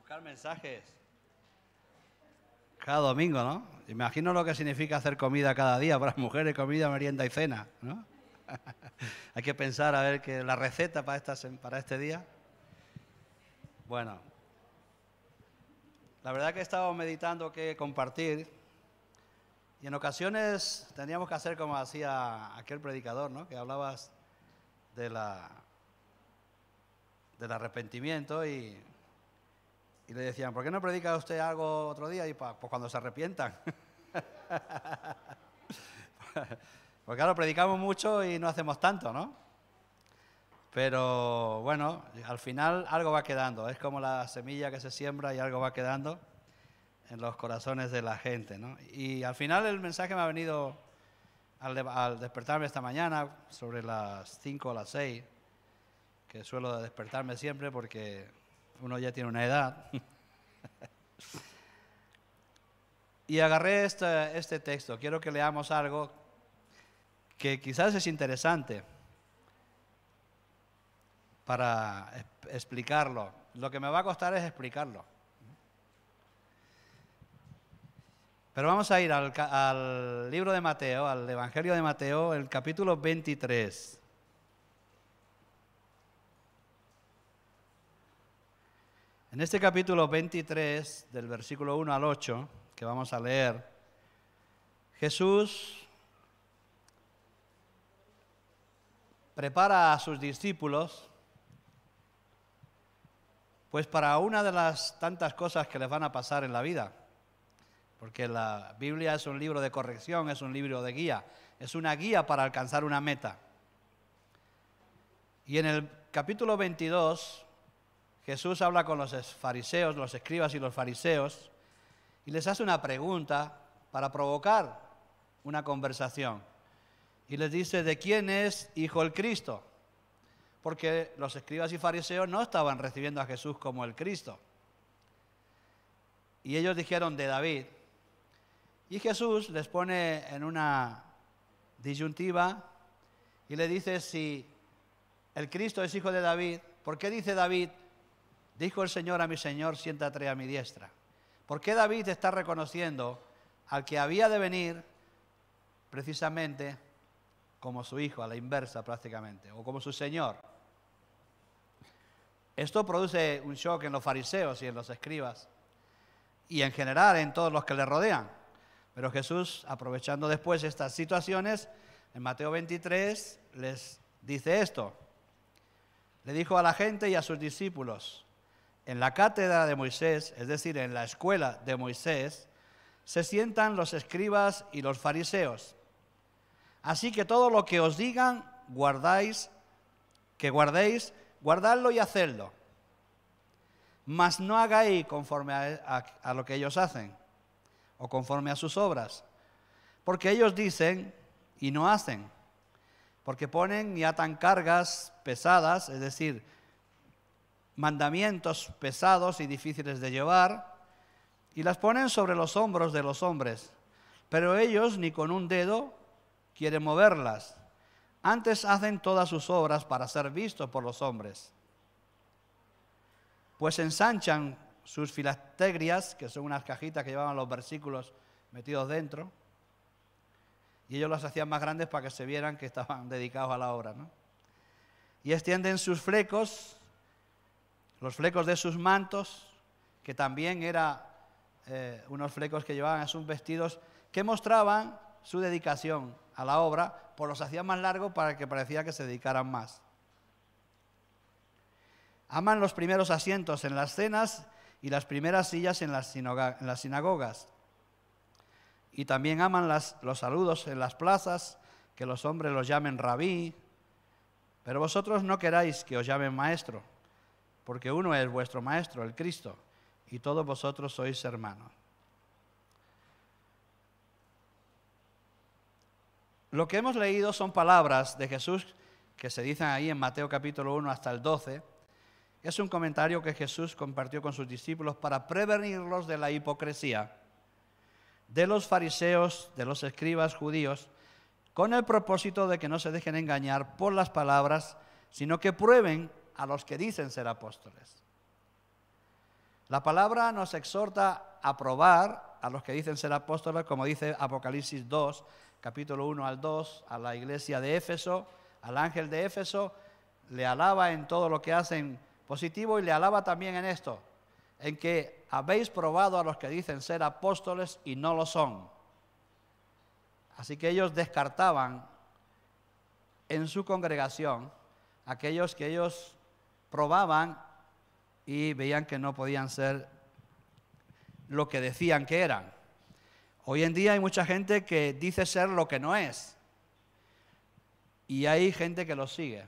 Buscar mensajes cada domingo, ¿no? Imagino lo que significa hacer comida cada día para las mujeres, comida, merienda y cena, ¿no? Hay que pensar a ver que la receta para este día. Bueno, la verdad que he estado meditando qué compartir y en ocasiones tendríamos que hacer como hacía aquel predicador, ¿no? Que hablabas del arrepentimiento y le decían, ¿por qué no predica usted algo otro día? Y pues cuando se arrepientan. Porque claro, predicamos mucho y no hacemos tanto, ¿no? Pero bueno, al final algo va quedando. Es como la semilla que se siembra y algo va quedando en los corazones de la gente, ¿no? Y al final el mensaje me ha venido al despertarme esta mañana, sobre las 5 o las 6, que suelo despertarme siempre porque uno ya tiene una edad. Y agarré este texto. Quiero que leamos algo que quizás es interesante para explicarlo. Lo que me va a costar es explicarlo. Pero vamos a ir al libro de Mateo, al Evangelio de Mateo, el capítulo 23. En este capítulo 23, del versículo 1 al 8, que vamos a leer, Jesús prepara a sus discípulos pues para una de las tantas cosas que les van a pasar en la vida. Porque la Biblia es un libro de corrección, es un libro de guía, es una guía para alcanzar una meta. Y en el capítulo 22, Jesús habla con los fariseos, los escribas y los fariseos, y les hace una pregunta para provocar una conversación. Y les dice, ¿de quién es hijo el Cristo? Porque los escribas y fariseos no estaban recibiendo a Jesús como el Cristo. Y ellos dijeron, de David. Y Jesús les pone en una disyuntiva y le dice, si el Cristo es hijo de David, ¿por qué dice David, dijo el Señor a mi Señor, siéntate a mi diestra? ¿Por qué David está reconociendo al que había de venir precisamente como su hijo, a la inversa prácticamente, o como su Señor? Esto produce un shock en los fariseos y en los escribas y en general en todos los que le rodean. Pero Jesús, aprovechando después estas situaciones, en Mateo 23 les dice esto. Le dijo a la gente y a sus discípulos, en la cátedra de Moisés, es decir, en la escuela de Moisés, se sientan los escribas y los fariseos. Así que todo lo que os digan, guardéis, guardadlo y hacedlo. Mas no hagáis conforme a lo que ellos hacen, o conforme a sus obras. Porque ellos dicen y no hacen. Porque ponen y atan cargas pesadas, es decir, mandamientos pesados y difíciles de llevar, y las ponen sobre los hombros de los hombres. Pero ellos ni con un dedo quieren moverlas. Antes hacen todas sus obras para ser vistos por los hombres. Pues ensanchan sus filastegrias, que son unas cajitas que llevaban los versículos metidos dentro, y ellos las hacían más grandes para que se vieran que estaban dedicados a la obra, ¿no? Y extienden sus flecos, los flecos de sus mantos, que también eran unos flecos que llevaban a sus vestidos, que mostraban su dedicación a la obra, pues los hacían más largos para que parecía que se dedicaran más. Aman los primeros asientos en las cenas y las primeras sillas en las sinagogas. Y también aman los saludos en las plazas, que los hombres los llamen rabí. Pero vosotros no queráis que os llamen maestro, porque uno es vuestro maestro, el Cristo, y todos vosotros sois hermanos. Lo que hemos leído son palabras de Jesús que se dicen ahí en Mateo capítulo 1 hasta el 12. Es un comentario que Jesús compartió con sus discípulos para prevenirlos de la hipocresía de los fariseos, de los escribas judíos, con el propósito de que no se dejen engañar por las palabras, sino que prueben a los que dicen ser apóstoles. La palabra nos exhorta a probar a los que dicen ser apóstoles, como dice Apocalipsis 2, capítulo 1 al 2, a la iglesia de Éfeso, al ángel de Éfeso, le alaba en todo lo que hacen positivo y le alaba también en esto, en que habéis probado a los que dicen ser apóstoles y no lo son. Así que ellos descartaban en su congregación aquellos que ellos probaban y veían que no podían ser lo que decían que eran. Hoy en día hay mucha gente que dice ser lo que no es. Y hay gente que lo sigue.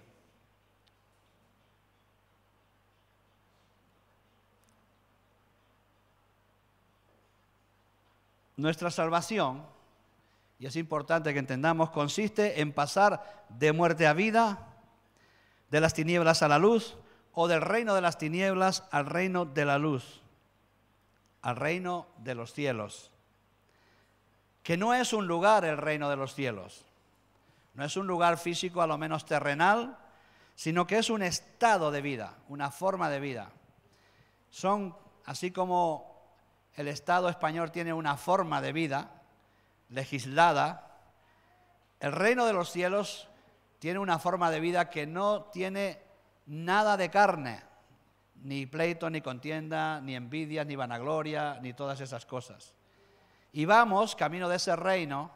Nuestra salvación, y es importante que entendamos, consiste en pasar de muerte a vida, de las tinieblas a la luz, o del reino de las tinieblas al reino de la luz, al reino de los cielos. Que no es un lugar el reino de los cielos, no es un lugar físico a lo menos terrenal, sino que es un estado de vida, una forma de vida. Son, así como el Estado español tiene una forma de vida legislada, el reino de los cielos tiene una forma de vida que no tiene nada de carne, ni pleito, ni contienda, ni envidia, ni vanagloria, ni todas esas cosas. Y vamos camino de ese reino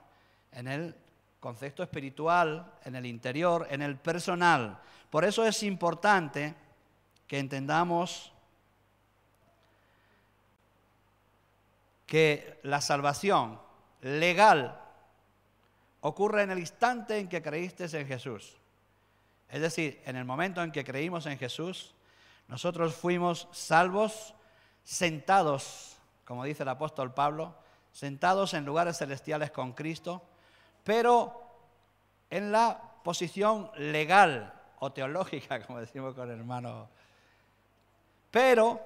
en el concepto espiritual, en el interior, en el personal. Por eso es importante que entendamos que la salvación legal ocurre en el instante en que creíste en Jesús. Es decir, en el momento en que creímos en Jesús, nosotros fuimos salvos, sentados, como dice el apóstol Pablo, sentados en lugares celestiales con Cristo, pero en la posición legal o teológica, como decimos con el hermano. Pero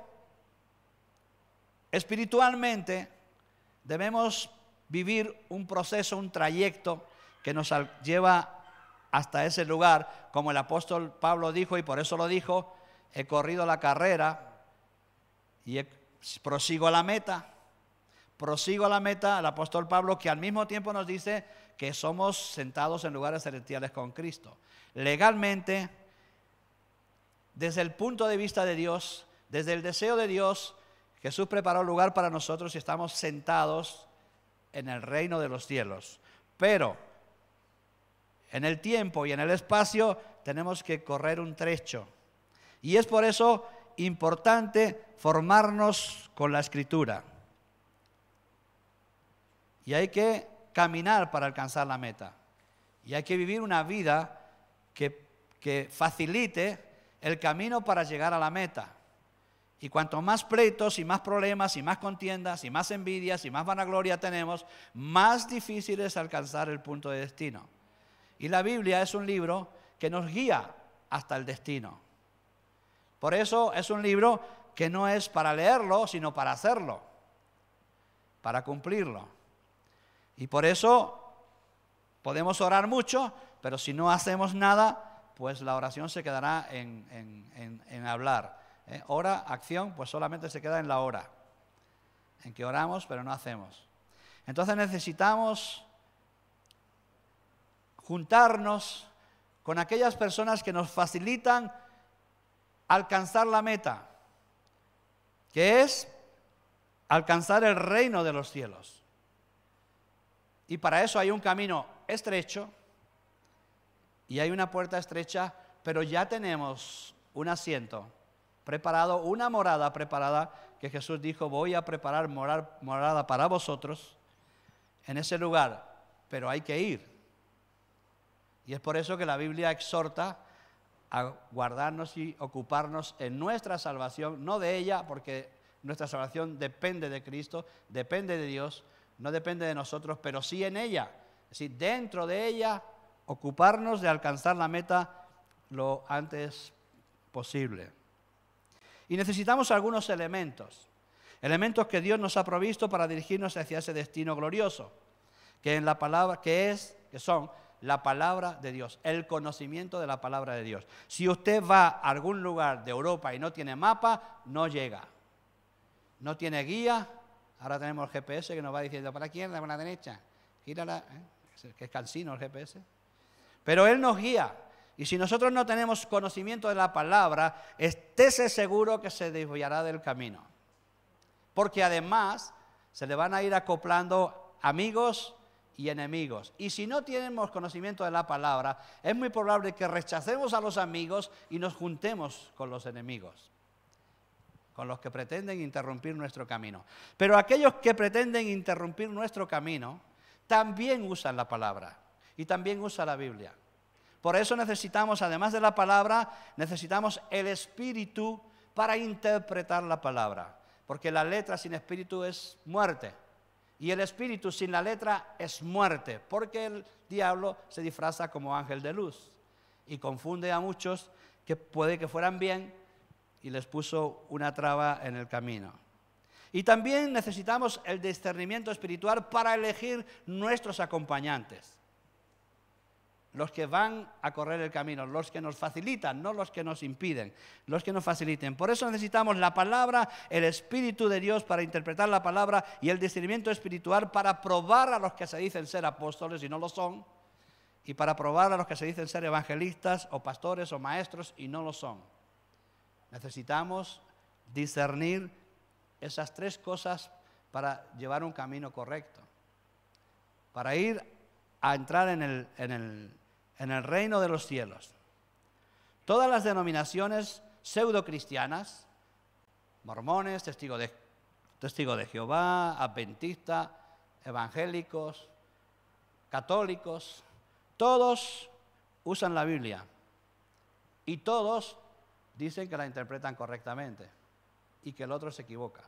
espiritualmente debemos vivir un proceso, un trayecto que nos lleva hasta ese lugar, como el apóstol Pablo dijo, y por eso lo dijo: he corrido la carrera y prosigo a la meta. Prosigo a la meta, el apóstol Pablo, que al mismo tiempo nos dice que somos sentados en lugares celestiales con Cristo. Legalmente, desde el punto de vista de Dios, desde el deseo de Dios, Jesús preparó lugar para nosotros y estamos sentados en el reino de los cielos. Pero en el tiempo y en el espacio tenemos que correr un trecho. Y es por eso importante formarnos con la Escritura. Y hay que caminar para alcanzar la meta. Y hay que vivir una vida que facilite el camino para llegar a la meta. Y cuanto más pleitos y más problemas y más contiendas y más envidias y más vanagloria tenemos, más difícil es alcanzar el punto de destino. Y la Biblia es un libro que nos guía hasta el destino. Por eso es un libro que no es para leerlo, sino para hacerlo, para cumplirlo. Y por eso podemos orar mucho, pero si no hacemos nada, pues la oración se quedará en hablar. Hora, acción, pues solamente se queda en la hora, en que oramos pero no hacemos. Entonces necesitamos juntarnos con aquellas personas que nos facilitan alcanzar la meta, que es alcanzar el reino de los cielos. Y para eso hay un camino estrecho y hay una puerta estrecha, pero ya tenemos un asiento preparado, una morada preparada, que Jesús dijo: voy a preparar morada para vosotros en ese lugar, pero hay que ir. Y es por eso que la Biblia exhorta a guardarnos y ocuparnos en nuestra salvación, no de ella, porque nuestra salvación depende de Cristo, depende de Dios, no depende de nosotros, pero sí en ella. Es decir, dentro de ella, ocuparnos de alcanzar la meta lo antes posible. Y necesitamos algunos elementos que Dios nos ha provisto para dirigirnos hacia ese destino glorioso, que son la palabra de Dios, el conocimiento de la palabra de Dios. Si usted va a algún lugar de Europa y no tiene mapa, no llega. no tiene guía. Ahora tenemos el GPS que nos va diciendo para la izquierda, para la derecha, gírala, que es cansino el GPS. Pero Él nos guía. Y si nosotros no tenemos conocimiento de la palabra, estése seguro que se desviará del camino. Porque además se le van a ir acoplando amigos y enemigos. Y si no tenemos conocimiento de la palabra, es muy probable que rechacemos a los amigos y nos juntemos con los enemigos, con los que pretenden interrumpir nuestro camino. Pero aquellos que pretenden interrumpir nuestro camino también usan la palabra y también usan la Biblia. Por eso necesitamos, además de la palabra, necesitamos el Espíritu para interpretar la palabra. Porque la letra sin Espíritu es muerte. Y el Espíritu sin la letra es muerte. Porque el diablo se disfraza como ángel de luz. Y confunde a muchos que puede que fueran bien y les puso una traba en el camino. Y también necesitamos el discernimiento espiritual para elegir nuestros acompañantes. Los que van a correr el camino, los que nos facilitan, no los que nos impiden, los que nos faciliten. Por eso necesitamos la palabra, el Espíritu de Dios para interpretar la palabra y el discernimiento espiritual para probar a los que se dicen ser apóstoles y no lo son, y para probar a los que se dicen ser evangelistas o pastores o maestros y no lo son. Necesitamos discernir esas tres cosas para llevar un camino correcto, para ir a entrar en el reino de los cielos. Todas las denominaciones pseudo-cristianas, mormones, testigos de Jehová, adventistas, evangélicos, católicos, todos usan la Biblia y todos dicen que la interpretan correctamente y que el otro se equivoca.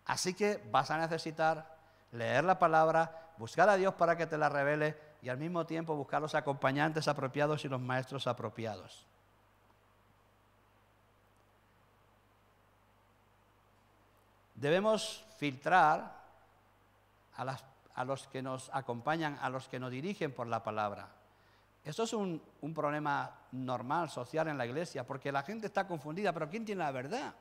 Así que vas a necesitar leer la palabra, buscar a Dios para que te la revele y al mismo tiempo buscar los acompañantes apropiados y los maestros apropiados. Debemos filtrar a los que nos acompañan, a los que nos dirigen por la palabra. Esto es un problema normal, social en la iglesia, porque la gente está confundida, pero ¿quién tiene la verdad?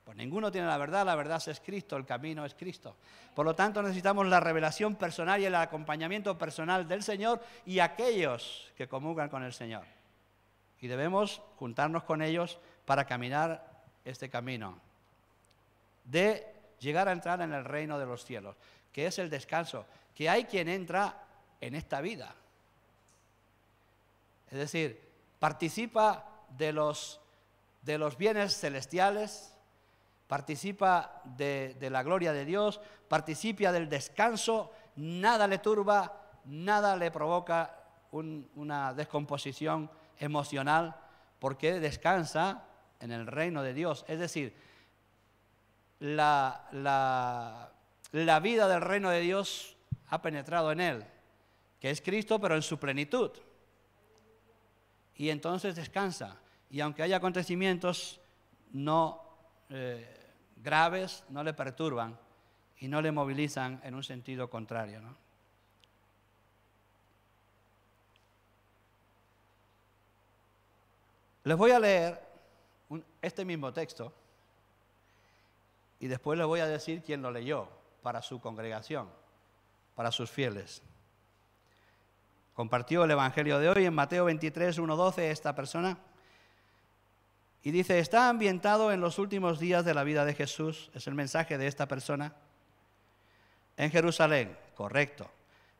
Pues ninguno tiene la verdad es Cristo, el camino es Cristo. Por lo tanto, necesitamos la revelación personal y el acompañamiento personal del Señor y aquellos que comulgan con el Señor. Y debemos juntarnos con ellos para caminar este camino de llegar a entrar en el reino de los cielos, que es el descanso, que hay quien entra en esta vida. Es decir, participa de los bienes celestiales, participa de la gloria de Dios, participa del descanso, nada le turba, nada le provoca una descomposición emocional, porque descansa en el reino de Dios. Es decir, la vida del reino de Dios ha penetrado en él, que es Cristo, pero en su plenitud. Y entonces descansa. Y aunque haya acontecimientos no graves, no le perturban y no le movilizan en un sentido contrario, ¿no? Les voy a leer este mismo texto y después les voy a decir quién lo leyó para su congregación, para sus fieles. Compartió el Evangelio de hoy en Mateo 23, 1-12 esta persona. Y dice, está ambientado en los últimos días de la vida de Jesús, es el mensaje de esta persona, en Jerusalén, correcto.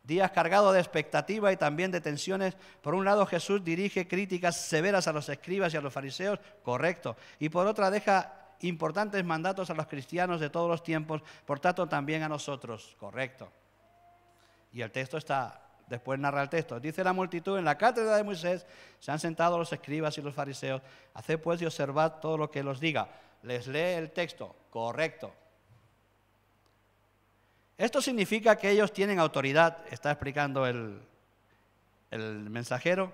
Días cargados de expectativa y también de tensiones. Por un lado, Jesús dirige críticas severas a los escribas y a los fariseos, correcto. Y por otra, deja importantes mandatos a los cristianos de todos los tiempos, por tanto también a nosotros, correcto. Y el texto está... Después narra el texto. Dice la multitud, en la cátedra de Moisés se han sentado los escribas y los fariseos. Haced pues y observad todo lo que él os diga. Les lee el texto. Correcto. Esto significa que ellos tienen autoridad, está explicando el mensajero,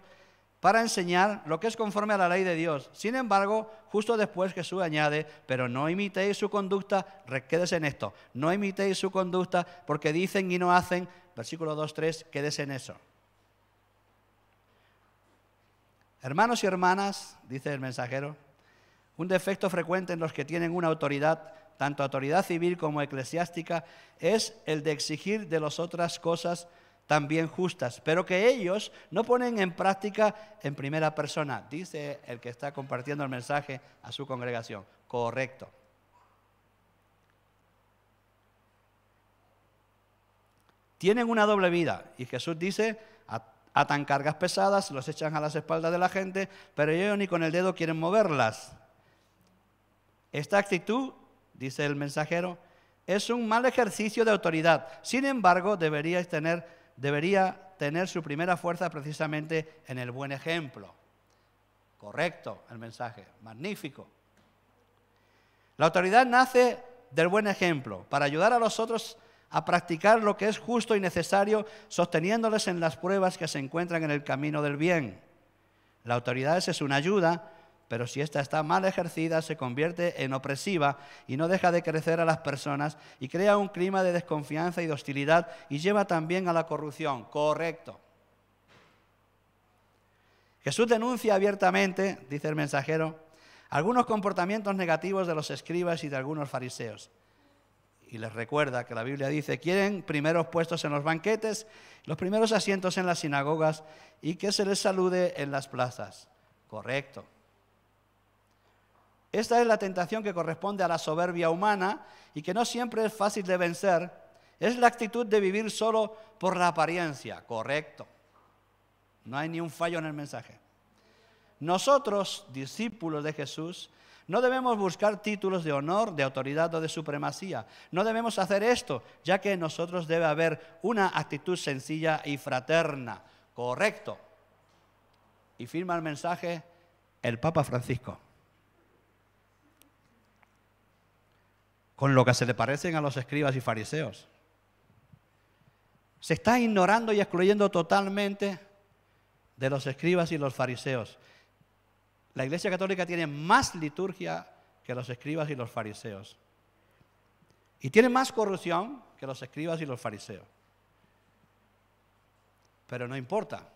para enseñar lo que es conforme a la ley de Dios. Sin embargo, justo después Jesús añade, pero no imitéis su conducta, quédese en esto, no imitéis su conducta porque dicen y no hacen, versículo 2-3, quédese en eso. Hermanos y hermanas, dice el mensajero, Un defecto frecuente en los que tienen una autoridad, tanto autoridad civil como eclesiástica, es el de exigir de las otras cosas también justas, pero que ellos no ponen en práctica en primera persona, dice el que está compartiendo el mensaje a su congregación. Correcto. Tienen una doble vida, y Jesús dice: atan cargas pesadas, los echan a las espaldas de la gente, pero ellos ni con el dedo quieren moverlas. Esta actitud, dice el mensajero, es un mal ejercicio de autoridad. Sin embargo, debería tener su primera fuerza precisamente en el buen ejemplo. Correcto el mensaje, magnífico. La autoridad nace del buen ejemplo, para ayudar a los otros a practicar lo que es justo y necesario, sosteniéndoles en las pruebas que se encuentran en el camino del bien. La autoridad es una ayuda, pero si ésta está mal ejercida, se convierte en opresiva y no deja de crecer a las personas y crea un clima de desconfianza y de hostilidad y lleva también a la corrupción. Correcto. Jesús denuncia abiertamente, dice el mensajero, algunos comportamientos negativos de los escribas y de algunos fariseos. Y les recuerda que la Biblia dice: quieren primeros puestos en los banquetes, los primeros asientos en las sinagogas y que se les salude en las plazas. Correcto. Esta es la tentación que corresponde a la soberbia humana y que no siempre es fácil de vencer. Es la actitud de vivir solo por la apariencia. Correcto. No hay ni un fallo en el mensaje. Nosotros, discípulos de Jesús, no debemos buscar títulos de honor, de autoridad o de supremacía. No debemos hacer esto, ya que en nosotros debe haber una actitud sencilla y fraterna. Correcto. Y firma el mensaje el Papa Francisco. Con lo que se le parecen a los escribas y fariseos. Se está ignorando y excluyendo totalmente de los escribas y los fariseos. La Iglesia Católica tiene más liturgia que los escribas y los fariseos. Y tiene más corrupción que los escribas y los fariseos. Pero no importa,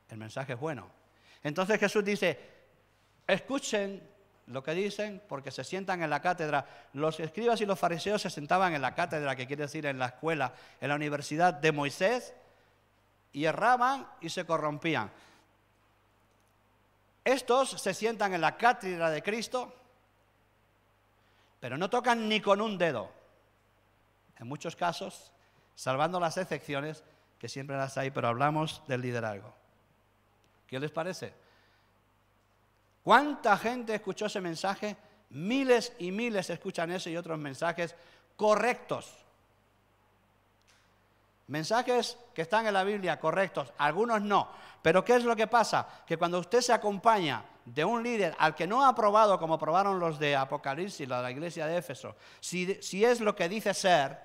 el mensaje es bueno. Entonces Jesús dice: escuchen lo que dicen porque se sientan en la cátedra. Los escribas y los fariseos se sentaban en la cátedra, que quiere decir en la escuela, en la universidad de Moisés, y erraban y se corrompían. Estos se sientan en la cátedra de Cristo, pero no tocan ni con un dedo. En muchos casos, salvando las excepciones, que siempre las hay, pero hablamos del liderazgo. ¿Qué les parece? ¿Cuánta gente escuchó ese mensaje? Miles y miles escuchan ese y otros mensajes correctos. Mensajes que están en la Biblia correctos, algunos no. Pero ¿qué es lo que pasa? Que cuando usted se acompaña de un líder al que no ha aprobado, como probaron los de Apocalipsis, la iglesia de Éfeso, si es lo que dice ser,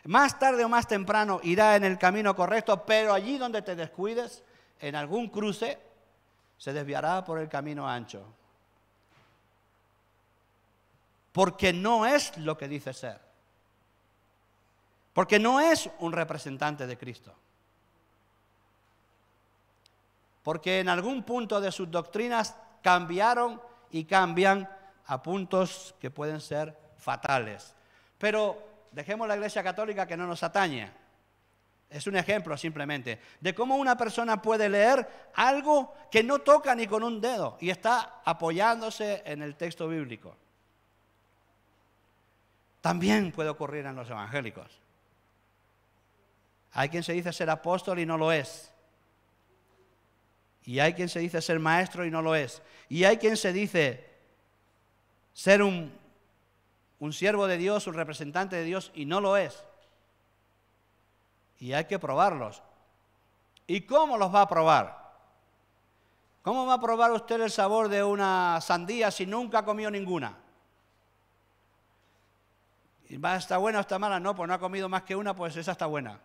más tarde o más temprano irá en el camino correcto, pero allí donde te descuides, en algún cruce, se desviará por el camino ancho. Porque no es lo que dice ser. Porque no es un representante de Cristo. Porque en algún punto de sus doctrinas cambiaron y cambian a puntos que pueden ser fatales. Pero dejemos la Iglesia Católica, que no nos atañe. Es un ejemplo simplemente de cómo una persona puede leer algo que no toca ni con un dedo y está apoyándose en el texto bíblico. También puede ocurrir en los evangélicos. Hay quien se dice ser apóstol y no lo es. Y hay quien se dice ser maestro y no lo es. Y hay quien se dice ser un siervo de Dios, un representante de Dios y no lo es. Y hay que probarlos. ¿Y cómo los va a probar? ¿Cómo va a probar usted el sabor de una sandía si nunca comió ninguna? ¿Y va a estar buena o está mala? No, pues no ha comido más que una, pues esa está buena.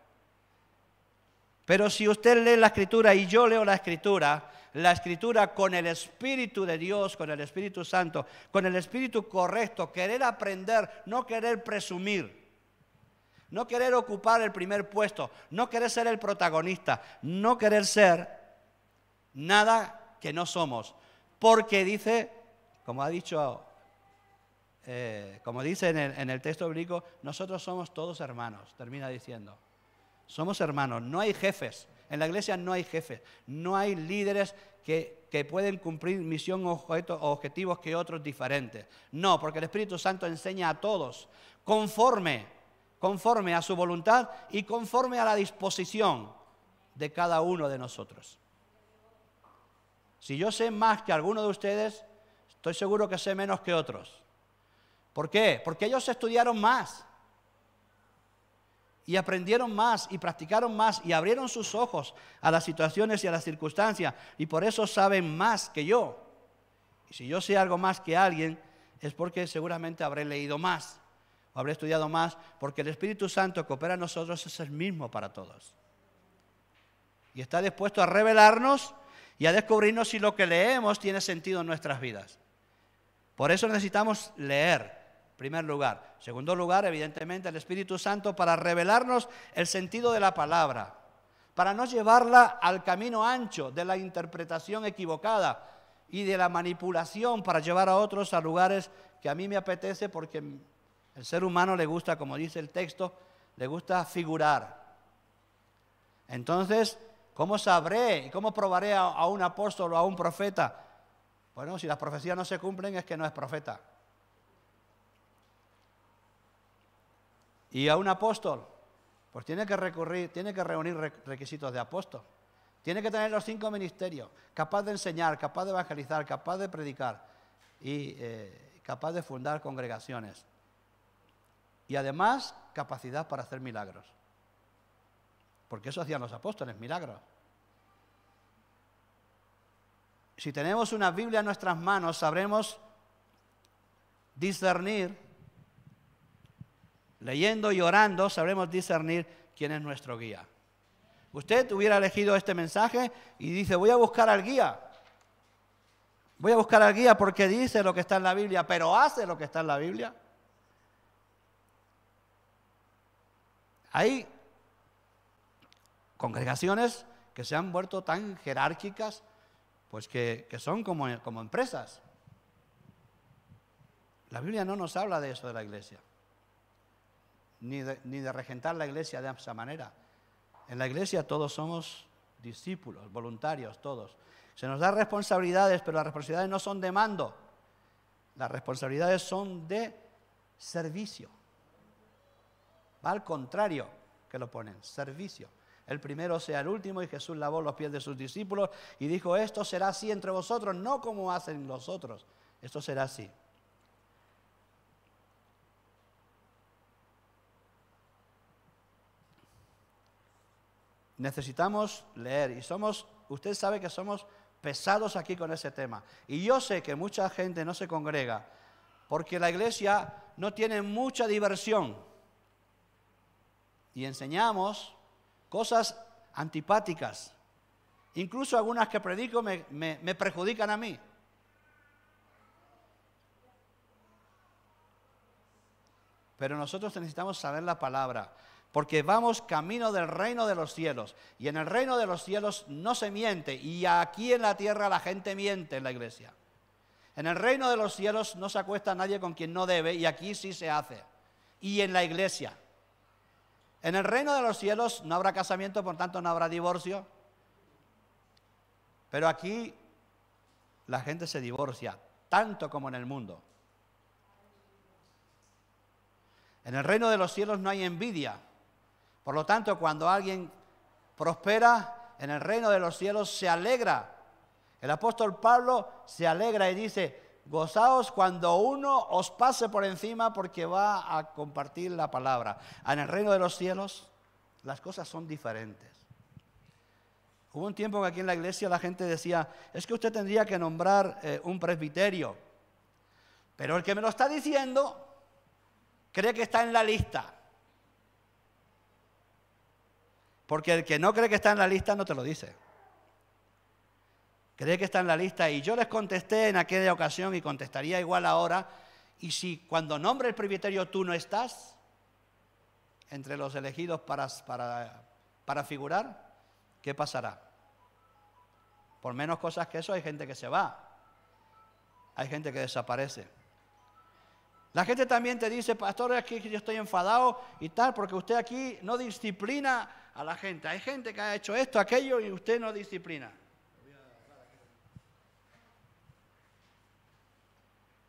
Pero si usted lee la Escritura y yo leo la Escritura con el Espíritu de Dios, con el Espíritu Santo, con el Espíritu correcto, querer aprender, no querer presumir, no querer ocupar el primer puesto, no querer ser el protagonista, no querer ser nada que no somos. Porque dice, como ha dicho como dice en el texto bíblico, nosotros somos todos hermanos, termina diciendo. Somos hermanos, no hay jefes. En la iglesia no hay jefes, no hay líderes que pueden cumplir misión o objetivos que otros diferentes. No, porque el Espíritu Santo enseña a todos conforme a su voluntad y conforme a la disposición de cada uno de nosotros. Si yo sé más que alguno de ustedes, estoy seguro que sé menos que otros. ¿Por qué? Porque ellos estudiaron más y aprendieron más y practicaron más y abrieron sus ojos a las situaciones y a las circunstancias y por eso saben más que yo. Y si yo sé algo más que alguien es porque seguramente habré leído más o habré estudiado más, porque el Espíritu Santo que opera en nosotros es el mismo para todos. Y está dispuesto a revelarnos y a descubrirnos si lo que leemos tiene sentido en nuestras vidas. Por eso necesitamos leer. Primer lugar. Segundo lugar, evidentemente, el Espíritu Santo para revelarnos el sentido de la palabra, para no llevarla al camino ancho de la interpretación equivocada y de la manipulación para llevar a otros a lugares que a mí me apetece porque el ser humano le gusta, como dice el texto, le gusta figurar. Entonces, ¿cómo sabré y cómo probaré a un apóstol o a un profeta? Bueno, si las profecías no se cumplen es que no es profeta. Y a un apóstol, pues tiene que reunir requisitos de apóstol. Tiene que tener los 5 ministerios, capaz de enseñar, capaz de evangelizar, capaz de predicar y capaz de fundar congregaciones. Y además, capacidad para hacer milagros. Porque eso hacían los apóstoles, milagros. Si tenemos una Biblia en nuestras manos, sabremos discernir. Leyendo y orando, sabremos discernir quién es nuestro guía. Usted hubiera elegido este mensaje y dice, voy a buscar al guía. Voy a buscar al guía porque dice lo que está en la Biblia, pero hace lo que está en la Biblia. Hay congregaciones que se han vuelto tan jerárquicas, pues que son como empresas. La Biblia no nos habla de eso de la iglesia. Ni de regentar la iglesia de esa manera. En la iglesia todos somos discípulos, voluntarios, todos. Se nos da responsabilidades, pero las responsabilidades no son de mando. Las responsabilidades son de servicio. Va al contrario que lo ponen, servicio. El primero sea el último y Jesús lavó los pies de sus discípulos y dijo, esto será así entre vosotros, no como hacen los otros. Esto será así. Necesitamos leer y usted sabe que somos pesados aquí con ese tema. Y yo sé que mucha gente no se congrega porque la iglesia no tiene mucha diversión. Y enseñamos cosas antipáticas. Incluso algunas que predico me perjudican a mí. Pero nosotros necesitamos saber la palabra. Porque vamos camino del reino de los cielos. Y en el reino de los cielos no se miente. Y aquí en la tierra la gente miente en la iglesia. En el reino de los cielos no se acuesta nadie con quien no debe. Y aquí sí se hace. Y en la iglesia. En el reino de los cielos no habrá casamiento, por tanto no habrá divorcio. Pero aquí la gente se divorcia, tanto como en el mundo. En el reino de los cielos no hay envidia. Por lo tanto, cuando alguien prospera, en el reino de los cielos se alegra. El apóstol Pablo se alegra y dice, gozaos cuando uno os pase por encima porque va a compartir la palabra. En el reino de los cielos las cosas son diferentes. Hubo un tiempo que aquí en la iglesia la gente decía, es que usted tendría que nombrar un presbiterio. Pero el que me lo está diciendo cree que está en la lista. Porque el que no cree que está en la lista no te lo dice. Cree que está en la lista y yo les contesté en aquella ocasión y contestaría igual ahora. Y si cuando nombre el presbiterio tú no estás entre los elegidos para figurar, ¿qué pasará? Por menos cosas que eso hay gente que se va. Hay gente que desaparece. La gente también te dice, pastor, es que yo estoy enfadado y tal, porque usted aquí no disciplina a la gente. Hay gente que ha hecho esto, aquello, y usted no disciplina.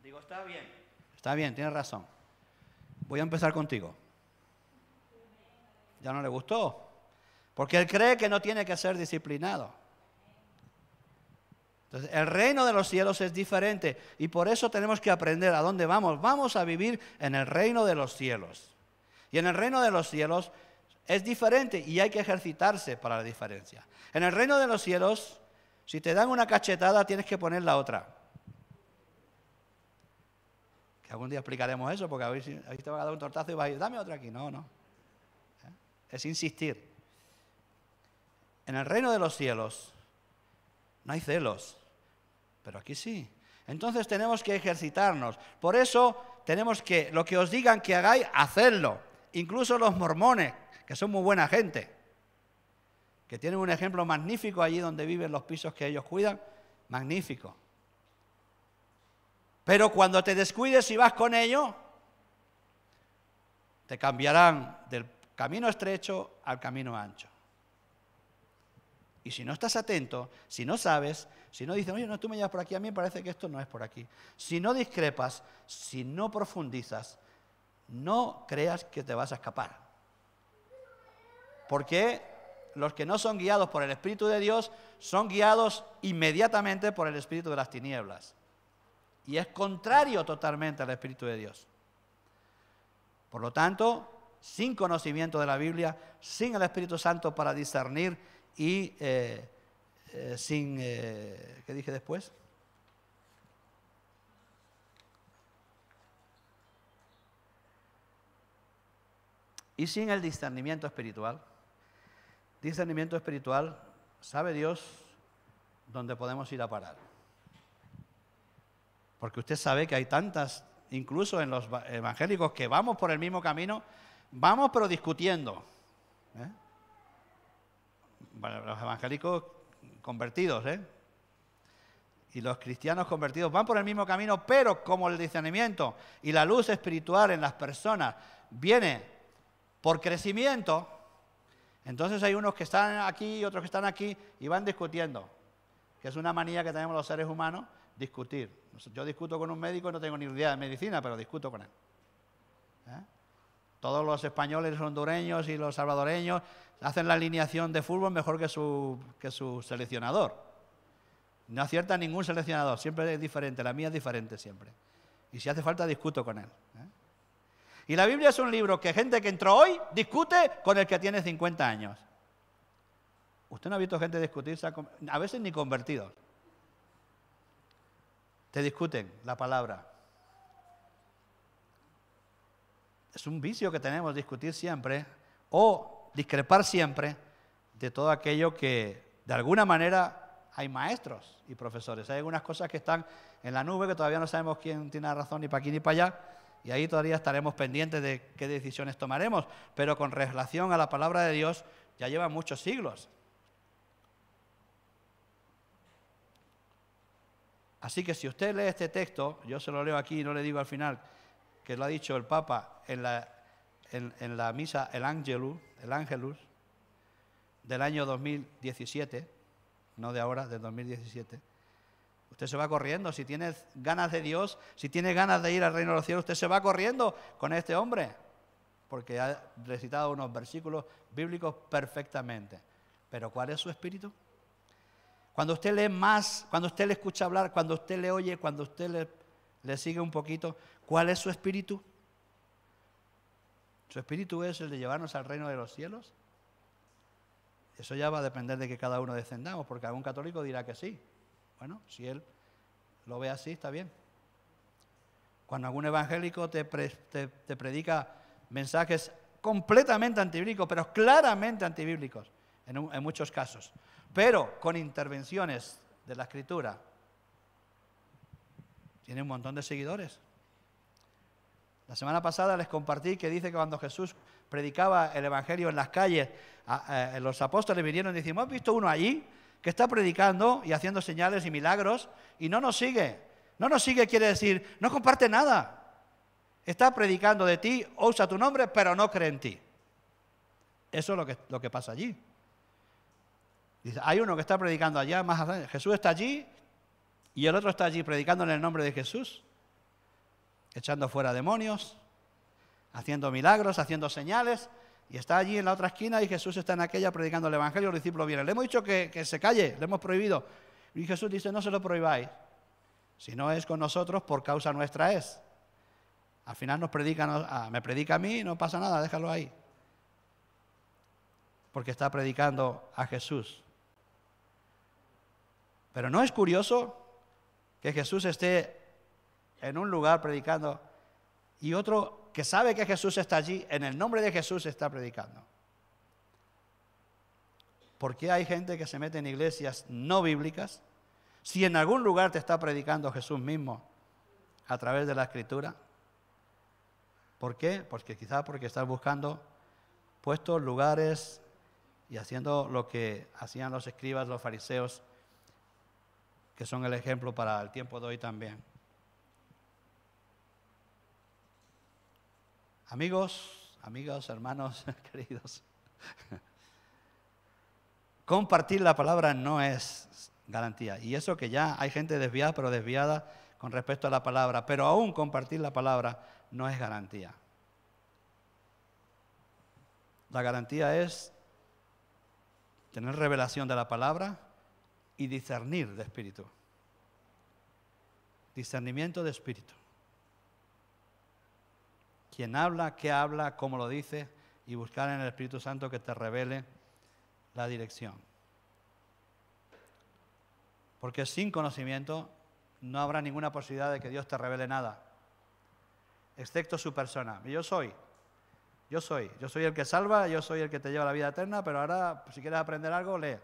Digo, está bien. Está bien, tienes razón. Voy a empezar contigo. Ya no le gustó, porque él cree que no tiene que ser disciplinado. Entonces, el reino de los cielos es diferente y por eso tenemos que aprender a dónde vamos. Vamos a vivir en el reino de los cielos. Y en el reino de los cielos es diferente y hay que ejercitarse para la diferencia. En el reino de los cielos, si te dan una cachetada, tienes que poner la otra. Que algún día explicaremos eso, porque a ver si te va a dar un tortazo y vas a ir, dame otra aquí. No, no. Es insistir. En el reino de los cielos no hay celos, pero aquí sí. Entonces tenemos que ejercitarnos. Por eso tenemos que, lo que os digan que hagáis, hacerlo. Incluso los mormones, que son muy buena gente, que tienen un ejemplo magnífico allí donde viven los pisos que ellos cuidan, magnífico. Pero cuando te descuides y vas con ellos, te cambiarán del camino estrecho al camino ancho. Y si no estás atento, si no sabes, si no dices, oye, no, tú me llevas por aquí, a mí me parece que esto no es por aquí. Si no discrepas, si no profundizas, no creas que te vas a escapar. Porque los que no son guiados por el Espíritu de Dios son guiados inmediatamente por el espíritu de las tinieblas. Y es contrario totalmente al Espíritu de Dios. Por lo tanto, sin conocimiento de la Biblia, sin el Espíritu Santo para discernir y sin... ¿qué dije después? Y sin el discernimiento espiritual. Discernimiento espiritual, sabe Dios dónde podemos ir a parar. Porque usted sabe que hay tantas, incluso en los evangélicos, que vamos por el mismo camino, vamos pero discutiendo. Bueno, los evangélicos convertidos, y los cristianos convertidos van por el mismo camino, pero como el discernimiento y la luz espiritual en las personas viene por crecimiento, entonces hay unos que están aquí y otros que están aquí y van discutiendo, que es una manía que tenemos los seres humanos, discutir. Yo discuto con un médico y no tengo ni idea de medicina, pero discuto con él. Todos los españoles, los hondureños y los salvadoreños hacen la alineación de fútbol mejor que su seleccionador. No acierta ningún seleccionador, siempre es diferente, la mía es diferente siempre. Y si hace falta, discuto con él. Y la Biblia es un libro que gente que entró hoy discute con el que tiene 50 años. Usted no ha visto gente discutir, a veces ni convertidos. Te discuten la palabra. Es un vicio que tenemos, discutir siempre o discrepar siempre de todo aquello que de alguna manera hay maestros y profesores. Hay algunas cosas que están en la nube que todavía no sabemos quién tiene la razón ni para aquí ni para allá y ahí todavía estaremos pendientes de qué decisiones tomaremos. Pero con relación a la palabra de Dios ya lleva muchos siglos. Así que si usted lee este texto, yo se lo leo aquí y no le digo al final, que lo ha dicho el Papa en la misa, el Ángelus, del año 2017, no de ahora, del 2017. Usted se va corriendo, si tiene ganas de Dios, si tiene ganas de ir al reino de los cielos, usted se va corriendo con este hombre, porque ha recitado unos versículos bíblicos perfectamente. Pero ¿cuál es su espíritu? Cuando usted lee más, cuando usted le escucha hablar, cuando usted le oye, cuando usted le sigue un poquito, ¿cuál es su espíritu? ¿Su espíritu es el de llevarnos al reino de los cielos? Eso ya va a depender de que cada uno descendamos, porque algún católico dirá que sí. Bueno, si él lo ve así, está bien. Cuando algún evangélico te predica mensajes completamente antibíblicos, pero claramente antibíblicos, en muchos casos, pero con intervenciones de la Escritura, tiene un montón de seguidores. La semana pasada les compartí que dice que cuando Jesús predicaba el Evangelio en las calles, los apóstoles vinieron y decían, ¿hemos visto uno allí que está predicando y haciendo señales y milagros y no nos sigue? No nos sigue quiere decir, no comparte nada. Está predicando de ti, usa tu nombre, pero no cree en ti. Eso es lo que pasa allí. Dice, hay uno que está predicando allá, más allá. Jesús está allí y el otro está allí predicando en el nombre de Jesús, echando fuera demonios, haciendo milagros, haciendo señales, y está allí en la otra esquina y Jesús está en aquella predicando el Evangelio, los discípulos vienen. Le hemos dicho que se calle, le hemos prohibido. Y Jesús dice, no se lo prohibáis. Si no es con nosotros, por causa nuestra es. Al final me predica a mí, no pasa nada, déjalo ahí. Porque está predicando a Jesús. Pero ¿no es curioso que Jesús esté en un lugar predicando y otro que sabe que Jesús está allí, en el nombre de Jesús está predicando? ¿Por qué hay gente que se mete en iglesias no bíblicas si en algún lugar te está predicando Jesús mismo a través de la Escritura? ¿Por qué? Porque quizás porque estás buscando puestos, lugares y haciendo lo que hacían los escribas, los fariseos, que son el ejemplo para el tiempo de hoy también. Amigos, hermanos queridos, compartir la palabra no es garantía. Y eso que ya hay gente desviada, pero desviada con respecto a la palabra. Pero aún compartir la palabra no es garantía. La garantía es tener revelación de la palabra y discernir de espíritu. Discernimiento de espíritu. Quien habla, qué habla, cómo lo dice, y buscar en el Espíritu Santo que te revele la dirección. Porque sin conocimiento no habrá ninguna posibilidad de que Dios te revele nada, excepto su persona. Yo soy el que salva, yo soy el que te lleva a la vida eterna, pero ahora, si quieres aprender algo, lee.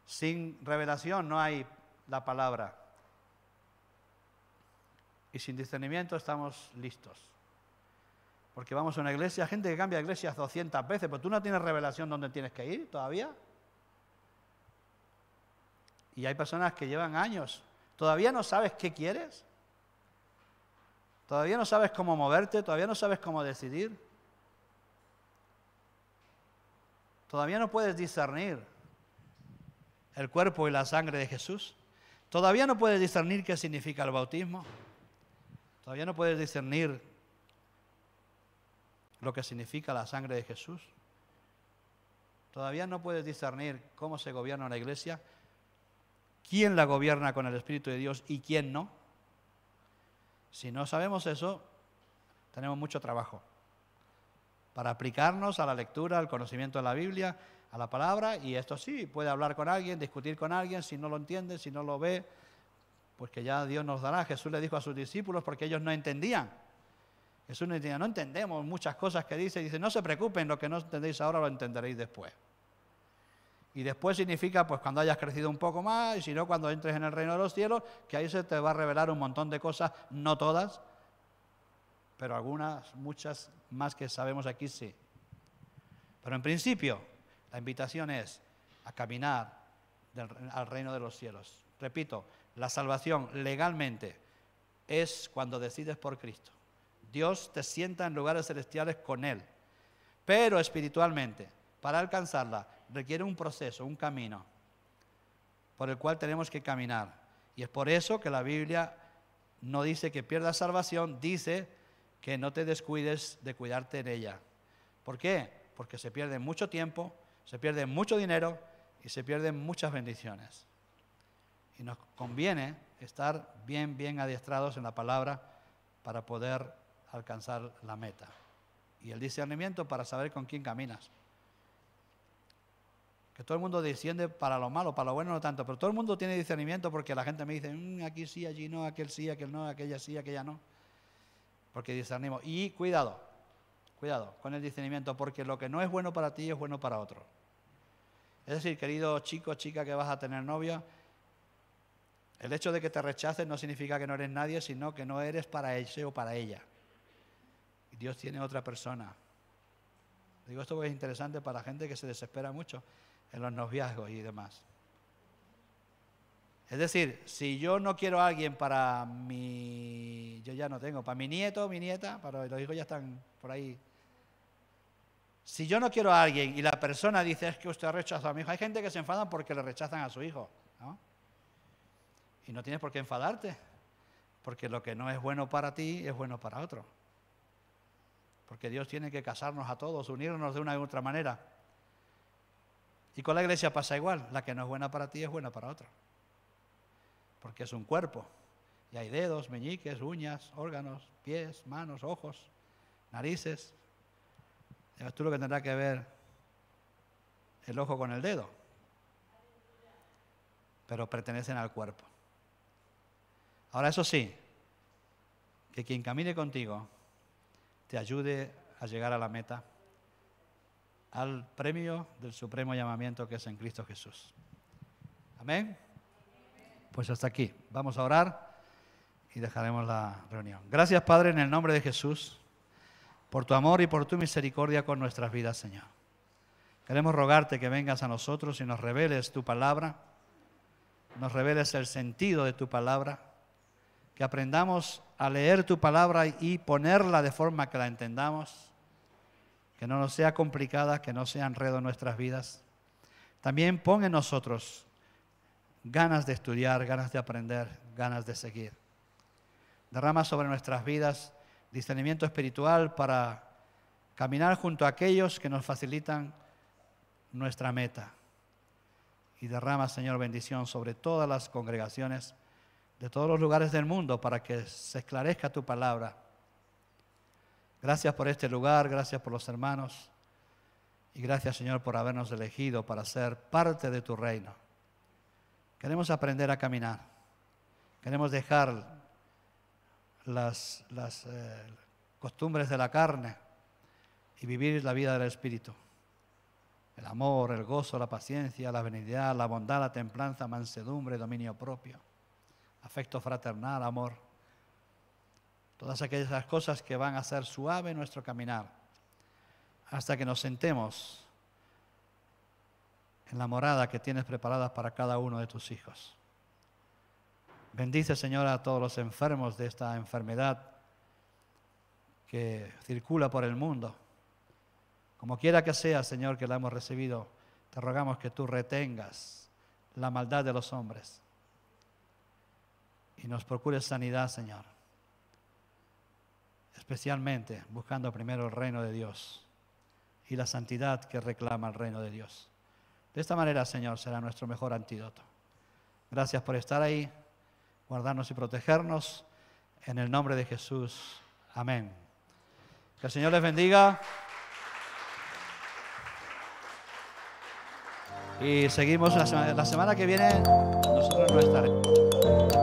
Sin revelación no hay la palabra. Y sin discernimiento estamos listos. Porque vamos a una iglesia, gente que cambia de iglesias 200 veces, pero tú no tienes revelación dónde tienes que ir todavía. Y hay personas que llevan años. ¿Todavía no sabes qué quieres? ¿Todavía no sabes cómo moverte? ¿Todavía no sabes cómo decidir? ¿Todavía no puedes discernir el cuerpo y la sangre de Jesús? ¿Todavía no puedes discernir qué significa el bautismo? ¿Todavía no puedes discernir lo que significa la sangre de Jesús? ¿Todavía no puedes discernir cómo se gobierna una iglesia? ¿Quién la gobierna con el Espíritu de Dios y quién no? Si no sabemos eso, tenemos mucho trabajo para aplicarnos a la lectura, al conocimiento de la Biblia, a la palabra, y esto sí, puede hablar con alguien, discutir con alguien, si no lo entiende, si no lo ve, pues que ya Dios nos dará. Jesús le dijo a sus discípulos porque ellos no entendían. Jesús no entendía, no entendemos muchas cosas que dice. Dice, no se preocupen, lo que no entendéis ahora lo entenderéis después. Y después significa, pues cuando hayas crecido un poco más, y si no, cuando entres en el reino de los cielos, que ahí se te va a revelar un montón de cosas, no todas, pero algunas, muchas más que sabemos aquí sí. Pero en principio, la invitación es a caminar al reino de los cielos. Repito, la salvación legalmente es cuando decides por Cristo. Dios te sienta en lugares celestiales con Él. Pero espiritualmente, para alcanzarla, requiere un proceso, un camino por el cual tenemos que caminar. Y es por eso que la Biblia no dice que pierdas salvación, dice que no te descuides de cuidarte en ella. ¿Por qué? Porque se pierde mucho tiempo, se pierde mucho dinero y se pierden muchas bendiciones. Y nos conviene estar bien adiestrados en la palabra para poder alcanzar la meta. Y el discernimiento para saber con quién caminas. Que todo el mundo desciende para lo malo, para lo bueno no tanto, pero todo el mundo tiene discernimiento porque la gente me dice, aquí sí, allí no, aquel sí, aquel no, aquella sí, aquella no. Porque discernimos. Y cuidado con el discernimiento, porque lo que no es bueno para ti es bueno para otro. Es decir, querido chico, chica que vas a tener novia, el hecho de que te rechaces no significa que no eres nadie, sino que no eres para ese o para ella. Y Dios tiene otra persona. Digo esto porque es interesante para la gente que se desespera mucho en los noviazgos y demás. Es decir, si yo no quiero a alguien para mi... Yo ya no tengo, para mi nieto, mi nieta, para los hijos ya están por ahí. Si yo no quiero a alguien y la persona dice, es que usted ha rechazado a mi hijo. Hay gente que se enfada porque le rechazan a su hijo, ¿no? Y no tienes por qué enfadarte, porque lo que no es bueno para ti es bueno para otro. Porque Dios tiene que casarnos a todos, unirnos de una u otra manera. Y con la iglesia pasa igual, la que no es buena para ti es buena para otro. Porque es un cuerpo, y hay dedos, meñiques, uñas, órganos, pies, manos, ojos, narices. Ya tú lo que tendrá que ver el ojo con el dedo, pero pertenecen al cuerpo. Ahora, eso sí, que quien camine contigo te ayude a llegar a la meta, al premio del supremo llamamiento que es en Cristo Jesús. Amén. Pues hasta aquí. Vamos a orar y dejaremos la reunión. Gracias, Padre, en el nombre de Jesús, por tu amor y por tu misericordia con nuestras vidas, Señor. Queremos rogarte que vengas a nosotros y nos reveles tu palabra, nos reveles el sentido de tu palabra, que aprendamos a leer tu palabra y ponerla de forma que la entendamos, que no nos sea complicada, que no sea enredo en nuestras vidas. También pon en nosotros ganas de estudiar, ganas de aprender, ganas de seguir. Derrama sobre nuestras vidas discernimiento espiritual para caminar junto a aquellos que nos facilitan nuestra meta. Y derrama, Señor, bendición sobre todas las congregaciones de todos los lugares del mundo para que se esclarezca tu palabra. Gracias por este lugar, gracias por los hermanos y gracias, Señor, por habernos elegido para ser parte de tu reino. Queremos aprender a caminar, queremos dejar las costumbres de la carne y vivir la vida del Espíritu. El amor, el gozo, la paciencia, la benignidad, la bondad, la templanza, mansedumbre, dominio propio, afecto fraternal, amor. Todas aquellas cosas que van a hacer suave nuestro caminar hasta que nos sentemos en la morada que tienes preparada para cada uno de tus hijos. Bendice, Señor, a todos los enfermos de esta enfermedad que circula por el mundo. Como quiera que sea, Señor, que la hemos recibido, te rogamos que tú retengas la maldad de los hombres y nos procures sanidad, Señor. Especialmente buscando primero el reino de Dios y la santidad que reclama el reino de Dios. De esta manera, Señor, será nuestro mejor antídoto. Gracias por estar ahí, guardarnos y protegernos. En el nombre de Jesús. Amén. Que el Señor les bendiga. Y seguimos la semana que viene. Nosotros no estaremos.